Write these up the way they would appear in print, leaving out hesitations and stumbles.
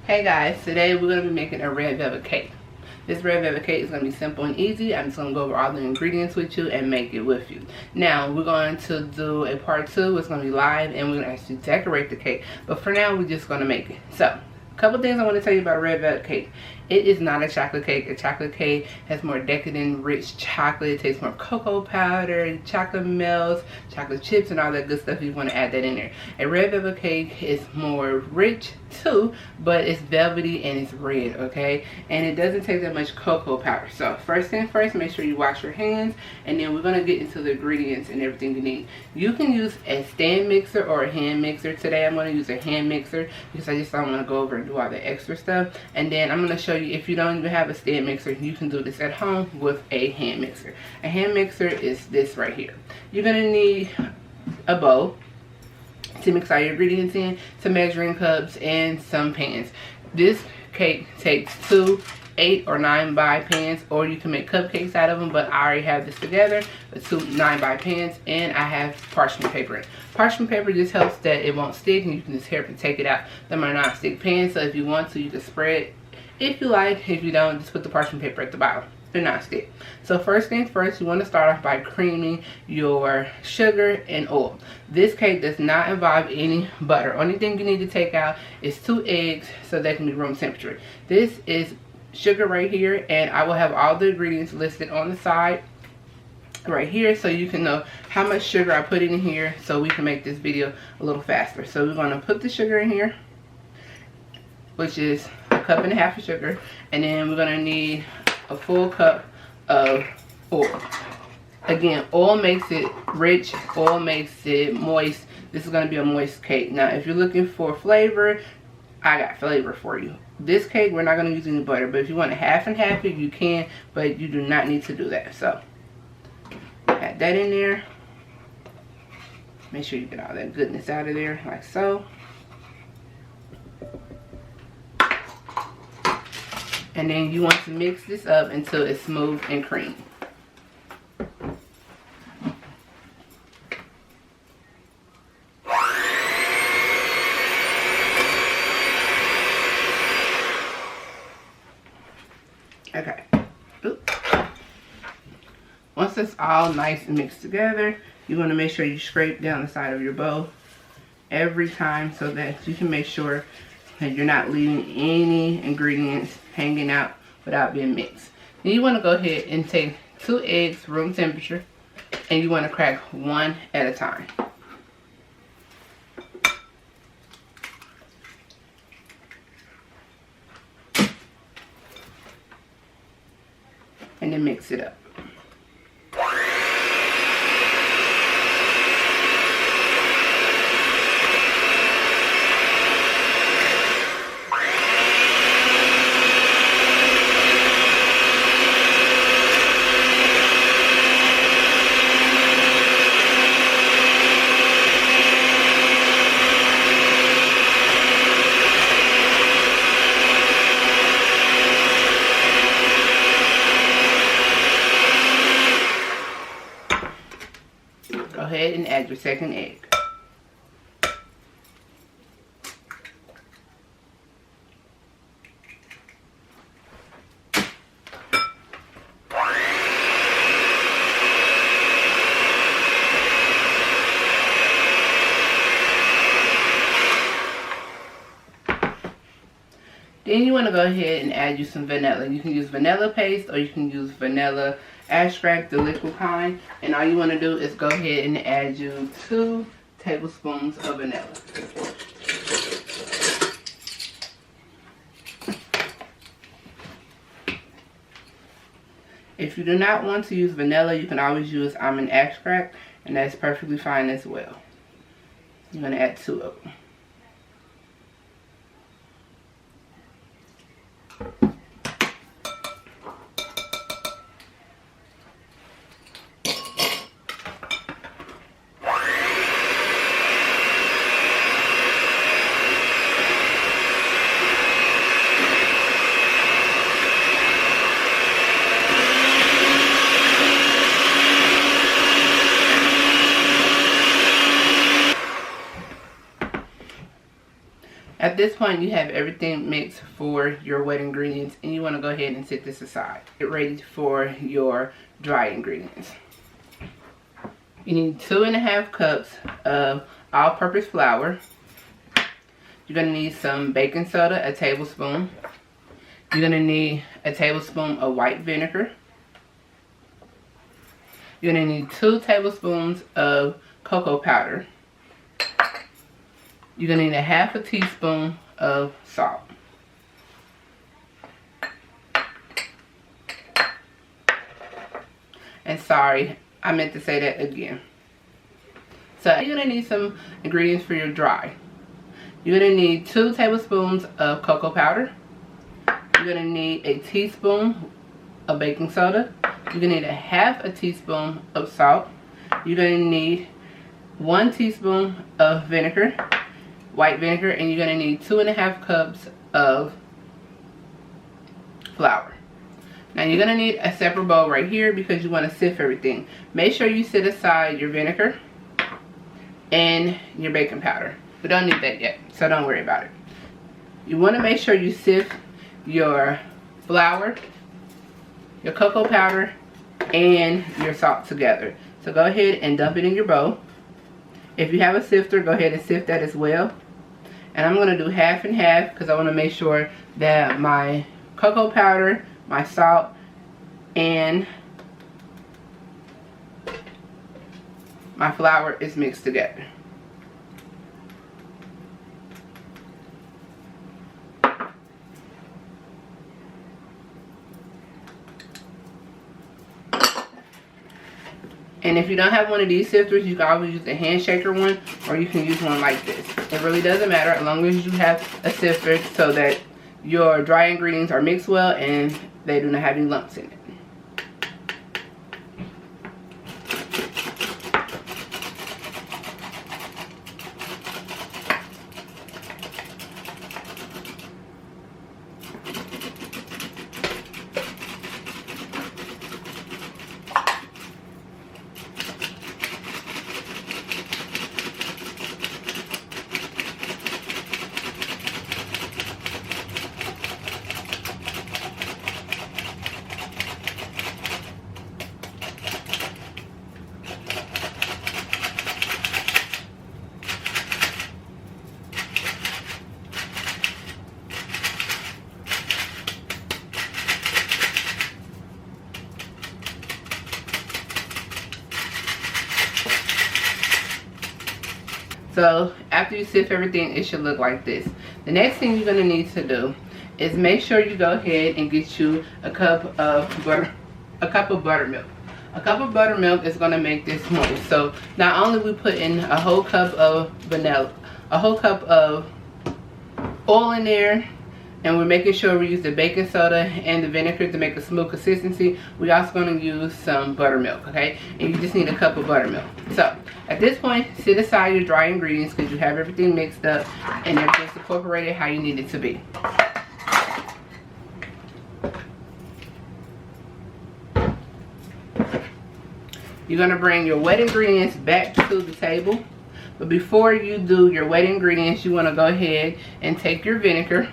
Hey guys, today we're going to be making a red velvet cake. This red velvet cake is going to be simple and easy. I'm just going to go over all the ingredients with you and make it with you. Now, we're going to do a part 2. It's going to be live and we're going to actually decorate the cake. But for now, we're just going to make it. So, a couple things I want to tell you about a red velvet cake. It is not a chocolate cake. A chocolate cake has more decadent, rich chocolate. It tastes more cocoa powder, chocolate melts, chocolate chips, and all that good stuff. You want to add that in there. A red velvet cake is more rich too, but it's velvety and it's red, okay? And it doesn't take that much cocoa powder. So first thing first, make sure you wash your hands, and then we're going to get into the ingredients and everything you need. You can use a stand mixer or a hand mixer. Today I'm going to use a hand mixer because I just don't want to go over and do all the extra stuff. And then I'm going to show you, if you don't even have a stand mixer, you can do this at home with a hand mixer. A hand mixer is this right here. You're going to need a bowl to mix all your ingredients in, some measuring cups, and some pans. This cake takes 2 8 or 9 by pans, or you can make cupcakes out of them, but I already have this together, 2 9 by pans, and I have parchment paper in. Parchment paper just helps that it won't stick, and you can just help to take it out. Them are non-stick pans, so if you want to, you can spread if you like. If you don't, just put the parchment paper at the bottom. They're not stick. So first things first, you want to start off by creaming your sugar and oil. This cake does not involve any butter. Only thing you need to take out is 2 eggs so they can be room temperature. This is sugar right here, and I will have all the ingredients listed on the side right here so you can know how much sugar I put in here so we can make this video a little faster. So we're going to put the sugar in here, which is 1.5 cups of sugar, and then we're going to need a full cup of oil. Again, oil makes it rich, oil makes it moist. This is going to be a moist cake. Now, if you're looking for flavor, I got flavor for you. This cake, we're not going to use any butter, but if you want to half and half it, you can, but you do not need to do that. So, add that in there. Make sure you get all that goodness out of there, like so. And then you want to mix this up until it's smooth and creamy. Okay. Oops. Once it's all nice and mixed together, you want to make sure you scrape down the side of your bowl every time so that you can make sure that you're not leaving any ingredients hanging out without being mixed. Then you want to go ahead and take 2 eggs room temperature, and you want to crack 1 at a time. And then mix it up. Go ahead and add your second egg. Then you want to go ahead and add you some vanilla. You can use vanilla paste or you can use vanilla extract, the liquid kind. And all you want to do is go ahead and add you 2 tablespoons of vanilla. If you do not want to use vanilla, you can always use almond extract, and that's perfectly fine as well. You're going to add 2 of them. at this point, you have everything mixed for your wet ingredients, and you want to go ahead and set this aside. Get ready for your dry ingredients. You need 2½ cups of all-purpose flour. You're going to need some baking soda, a tablespoon. You're going to need a tablespoon of white vinegar. You're going to need 2 tablespoons of cocoa powder. You're going to need a ½ teaspoon of salt. And sorry, I meant to say that again. So you're going to need some ingredients for your dry. You're going to need 2 tablespoons of cocoa powder. You're going to need a teaspoon of baking soda. You're going to need a ½ teaspoon of salt. You're going to need 1 teaspoon of vinegar, white vinegar, and you're going to need 2½ cups of flour. Now you're going to need a separate bowl right here because you want to sift everything. Make sure you set aside your vinegar and your baking powder. We don't need that yet, so don't worry about it. You want to make sure you sift your flour, your cocoa powder, and your salt together. So go ahead and dump it in your bowl. If you have a sifter, go ahead and sift that as well. And I'm going to do half and half because I want to make sure that my cocoa powder, my salt, and my flour is mixed together. And if you don't have one of these sifters, you can always use a hand shaker one, or you can use one like this. It really doesn't matter as long as you have a sifter so that your dry ingredients are mixed well and they do not have any lumps in it. So after you sift everything, it should look like this. The next thing you're going to need to do is make sure you go ahead and get you a cup of buttermilk. A cup of buttermilk is going to make this moist. So not only we put in a whole cup of vanilla, a whole cup of oil in there, and we're making sure we use the baking soda and the vinegar to make a smooth consistency. We're also going to use some buttermilk, okay? And you just need a cup of buttermilk. So at this point, set aside your dry ingredients because you have everything mixed up and everything's incorporated how you need it to be. You're going to bring your wet ingredients back to the table. But before you do your wet ingredients, you want to go ahead and take your vinegar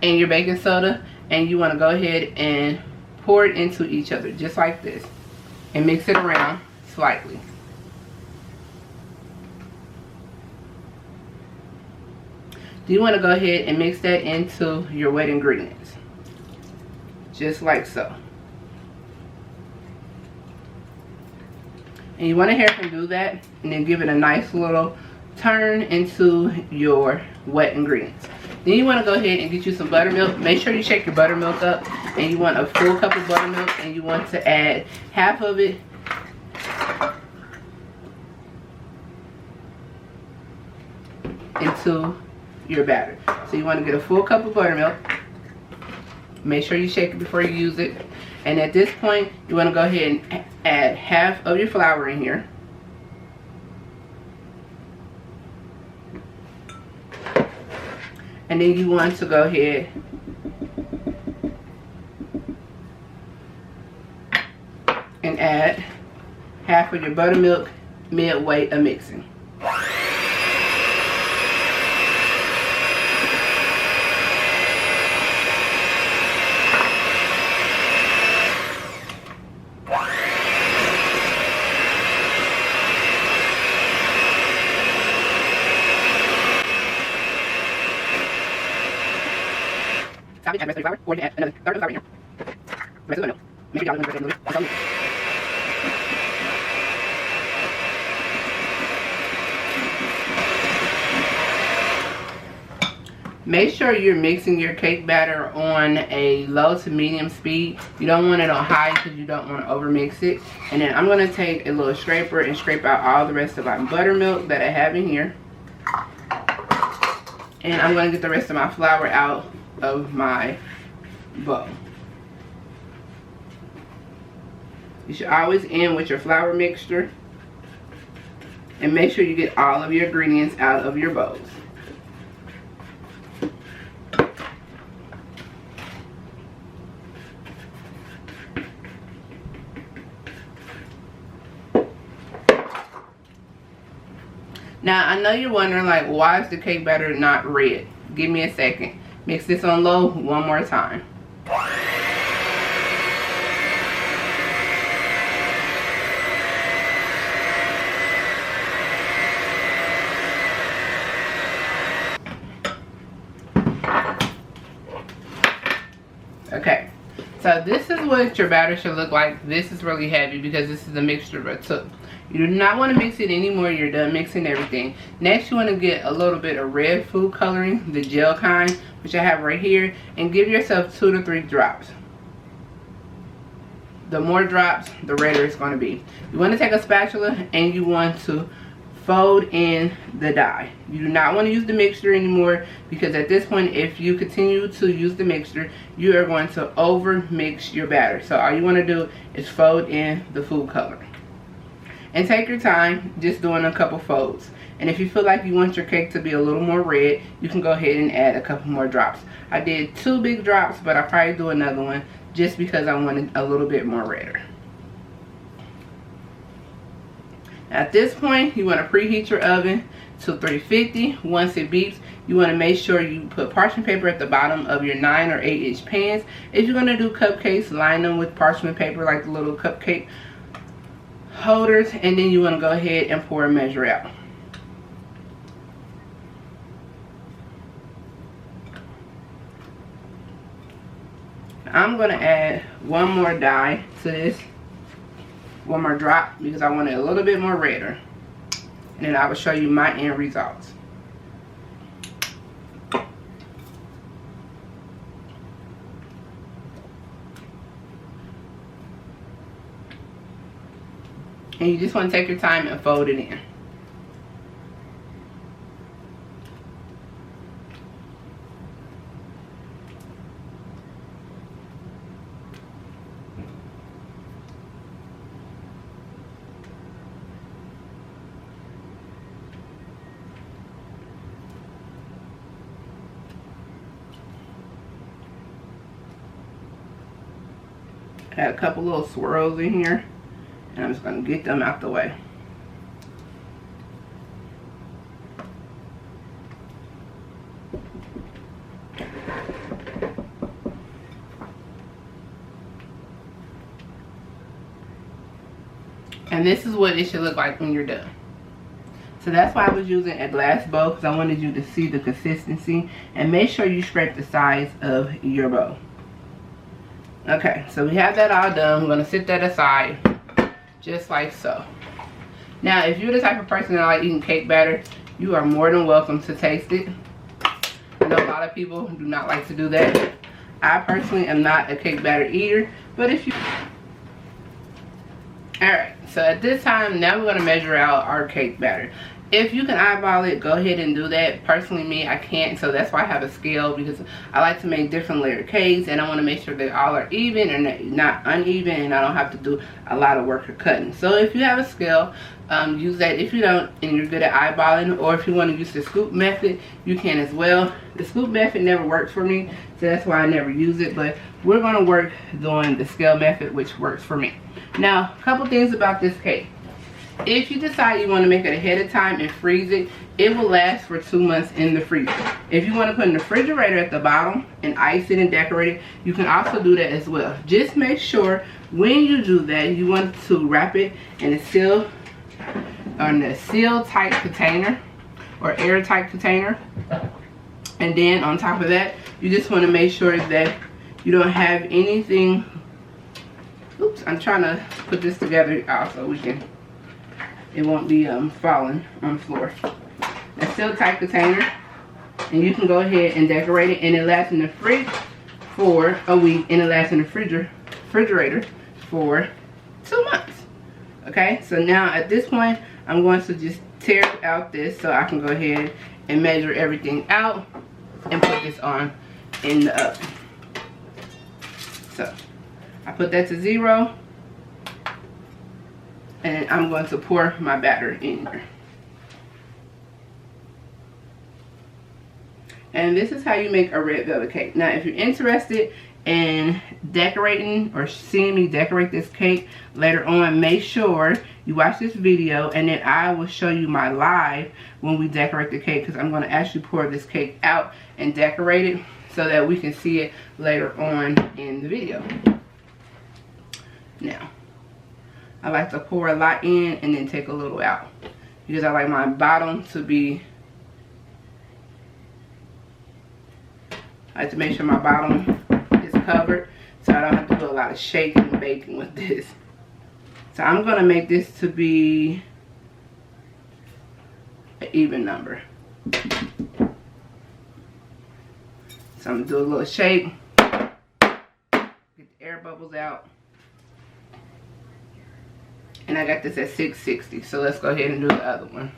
and your baking soda, and you want to go ahead and pour it into each other just like this and mix it around slightly. You want to go ahead and mix that into your wet ingredients just like so. And you want to hurry and do that and then give it a nice little turn into your wet ingredients. Then you want to go ahead and get you some buttermilk. Make sure you shake your buttermilk up, and you want a full cup of buttermilk, and you want to add half of it into your batter. So you want to get a full cup of buttermilk. Make sure you shake it before you use it. And at this point, you want to go ahead and add half of your flour in here. And then you want to go ahead and add half of your buttermilk midway of mixing. it, add the rest of the flour, or you can add another third of the flour in here. The rest of the milk. Make sure y'all remember the rest of the milk. Make sure you're mixing your cake batter on a low to medium speed. You don't want it on high because you don't want to over mix it. And then I'm going to take a little scraper and scrape out all the rest of my buttermilk that I have in here. And I'm going to get the rest of my flour out of my bowl. You should always end with your flour mixture. And make sure you get all of your ingredients out of your bowls. Now, I know you're wondering, like, why is the cake batter not red? Give me a second. Mix this on low one more time. Okay, so this is what your batter should look like. This is really heavy because this is a mixture of two. You do not want to mix it anymore. You're done mixing everything. Next, you want to get a little bit of red food coloring, the gel kind, which I have right here, and give yourself 2 to 3 drops. The more drops, the redder it's going to be. You want to take a spatula and you want to fold in the dye. You do not want to use the mixture anymore because at this point, if you continue to use the mixture, you are going to over mix your batter. So all you want to do is fold in the food coloring. And take your time just doing a couple folds. And if you feel like you want your cake to be a little more red, you can go ahead and add a couple more drops. I did 2 big drops, but I'll probably do another one just because I wanted a little bit more redder. At this point, you want to preheat your oven to 350. Once it beeps, you want to make sure you put parchment paper at the bottom of your 9 or 8 inch pans. If you're going to do cupcakes, line them with parchment paper like the little cupcake holders, and then you want to go ahead and pour a measure out. I'm going to add one more dye to this, one more drop, because I want it a little bit more redder, and then I will show you my end results. And you just want to take your time and fold it in. Add a couple little swirls in here. And I'm just going to get them out the way. And this is what it should look like when you're done. So that's why I was using a glass bowl, because I wanted you to see the consistency. And make sure you scrape the sides of your bowl. Okay, so we have that all done. We're going to set that aside. Just like so. Now, if you're the type of person that like eating cake batter, you are more than welcome to taste it. I know a lot of people do not like to do that. I personally am not a cake batter eater, but if you... Alright, so at this time, now we're going to measure out our cake batter. If you can eyeball it, go ahead and do that. Personally, me, I can't, so that's why I have a scale, because I like to make different layered cakes, and I want to make sure they all are even and not uneven, and I don't have to do a lot of work or cutting. So if you have a scale, use that. If you don't and you're good at eyeballing, or if you want to use the scoop method, you can as well. The scoop method never works for me, so that's why I never use it, but we're going to work doing the scale method, which works for me. Now, a couple things about this cake. If you decide you want to make it ahead of time and freeze it, it will last for 2 months in the freezer. If you want to put it in the refrigerator at the bottom and ice it and decorate it, you can also do that as well. Just make sure when you do that, you want to wrap it in a seal tight container or airtight container. And And then on top of that, you just want to make sure that you don't have anything. Oops, I'm trying to put this together so it won't be falling on the floor. A still tight container, and you can go ahead and decorate it, and it lasts in the fridge for a week, and it lasts in the refrigerator for 2 months. Okay, so now at this point, I'm going to just tear out this so I can go ahead and measure everything out and put this on in the oven. So I put that to 0, and I'm going to pour my batter in here. And this is how you make a red velvet cake. Now, if you're interested in decorating or seeing me decorate this cake later on, make sure you watch this video, and then I will show you my live when we decorate the cake, because I'm going to actually pour this cake out and decorate it so that we can see it later on in the video. Now, I like to pour a lot in and then take a little out, because I like my bottom to be, I like to make sure my bottom is covered so I don't have to do a lot of shaking and baking with this. So I'm going to make this to be an even number. So I'm going to do a little shake, get the air bubbles out. And I got this at 660, so let's go ahead and do the other one.